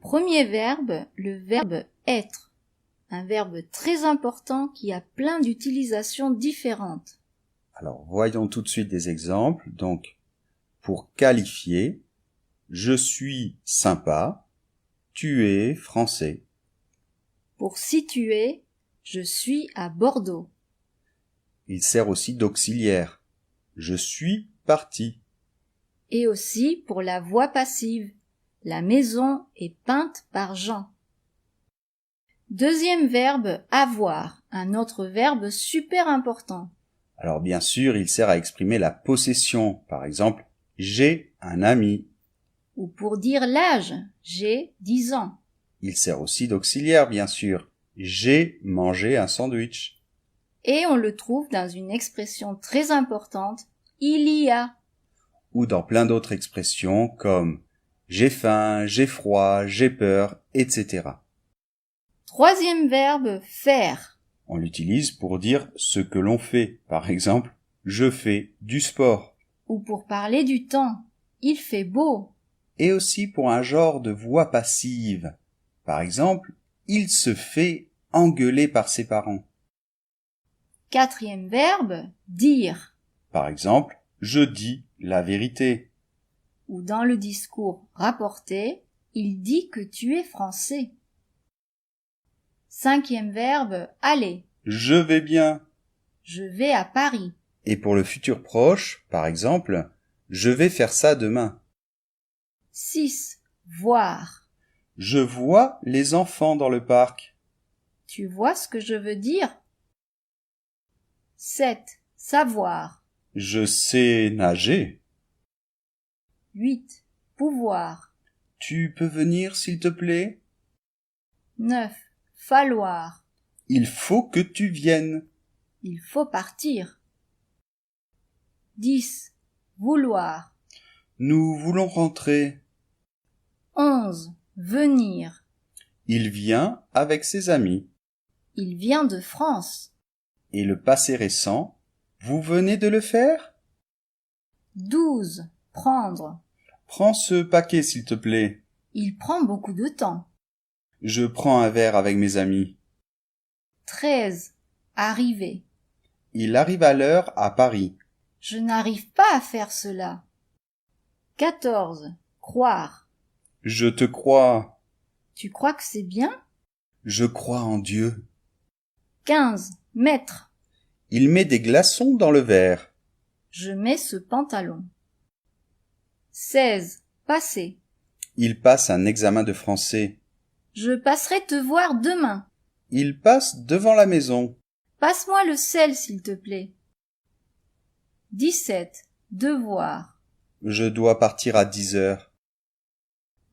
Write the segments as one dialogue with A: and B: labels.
A: premier verbe, le verbe être. Un verbe très important qui a plein d'utilisations différentes.
B: Alors, voyons tout de suite des exemples. Donc, pour qualifier, je suis sympa, tu es français.
A: Pour situer, je suis à Bordeaux.
B: Il sert aussi d'auxiliaire. Je suis parti.
A: Et aussi pour la voix passive. La maison est peinte par Jean. Deuxième verbe, avoir, un autre verbe super important.
B: Alors bien sûr, il sert à exprimer la possession. Par exemple, j'ai un ami.
A: Ou pour dire l'âge, j'ai 10 ans.
B: Il sert aussi d'auxiliaire, bien sûr. J'ai mangé un sandwich.
A: Et on le trouve dans une expression très importante, il y a.
B: Ou dans plein d'autres expressions comme j'ai faim, j'ai froid, j'ai peur, etc.
A: Troisième verbe, faire.
B: On l'utilise pour dire ce que l'on fait. Par exemple, je fais du sport.
A: Ou pour parler du temps, il fait beau.
B: Et aussi pour un genre de voix passive. Par exemple, il se fait engueuler par ses parents.
A: Quatrième verbe, dire.
B: Par exemple, je dis la vérité.
A: Ou dans le discours rapporté, il dit que tu es français. Cinquième verbe, aller.
B: Je vais bien.
A: Je vais à Paris.
B: Et pour le futur proche, par exemple, je vais faire ça demain.
A: 6. Voir.
B: Je vois les enfants dans le parc.
A: Tu vois ce que je veux dire? 7. Savoir.
B: Je sais nager.
A: 8. Pouvoir.
B: Tu peux venir, s'il te plaît?
A: 9. Falloir.
B: Il faut que tu viennes.
A: Il faut partir. 10. Vouloir.
B: Nous voulons rentrer.
A: 11. Venir.
B: Il vient avec ses amis.
A: Il vient de France.
B: Et le passé récent, vous venez de le faire?
A: 12. Prendre.
B: Prends ce paquet, s'il te plaît.
A: Il prend beaucoup de temps.
B: Je prends un verre avec mes amis.
A: 13. Arriver.
B: Il arrive à l'heure à Paris.
A: Je n'arrive pas à faire cela. 14. Croire.
B: Je te crois.
A: Tu crois que c'est bien?
B: Je crois en Dieu.
A: 15. Mettre.
B: Il met des glaçons dans le verre.
A: Je mets ce pantalon. 16. Passer.
B: Il passe un examen de français.
A: Je passerai te voir demain.
B: Il passe devant la maison.
A: Passe-moi le sel, s'il te plaît. 17. Devoir.
B: Je dois partir à 10 heures.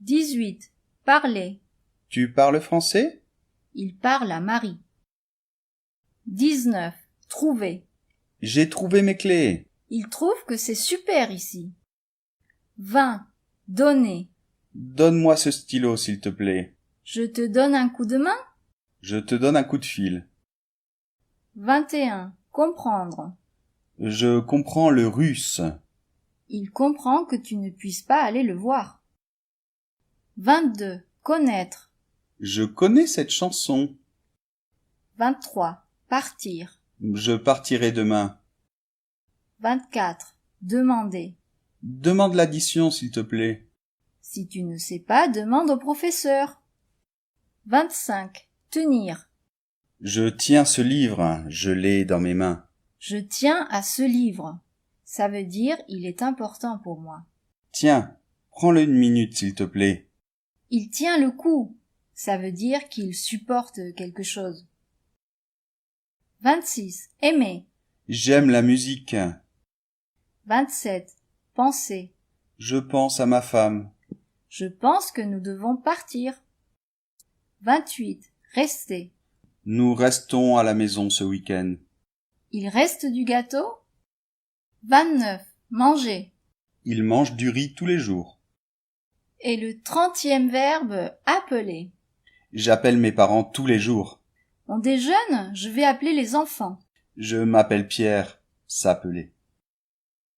A: 18. Parler.
B: Tu parles français?
A: Il parle à Marie. 19. Trouver.
B: J'ai trouvé mes clés.
A: Il trouve que c'est super ici. 20. Donner.
B: Donne-moi ce stylo, s'il te plaît.
A: Je te donne un coup de main?
B: Je te donne un coup de fil.
A: 21. Comprendre.
B: Je comprends le russe.
A: Il comprend que tu ne puisses pas aller le voir. 22. Connaître.
B: Je connais cette chanson.
A: 23. Partir.
B: Je partirai demain.
A: 24. Demander.
B: Demande l'addition, s'il te plaît.
A: Si tu ne sais pas, demande au professeur. 25. Tenir.
B: Je tiens ce livre, je l'ai dans mes mains.
A: Je tiens à ce livre. Ça veut dire il est important pour moi.
B: Tiens, prends-le une minute, s'il te plaît.
A: Il tient le coup. Ça veut dire qu'il supporte quelque chose. 26. Aimer.
B: J'aime la musique.
A: 27. Penser.
B: Je pense à ma femme.
A: Je pense que nous devons partir. 28. Rester.
B: Nous restons à la maison ce week-end.
A: Il reste du gâteau? 29. Manger.
B: Il mange du riz tous les jours.
A: Et le 30e verbe, appeler.
B: J'appelle mes parents tous les jours.
A: On déjeune? Je vais appeler les enfants.
B: Je m'appelle Pierre, s'appeler.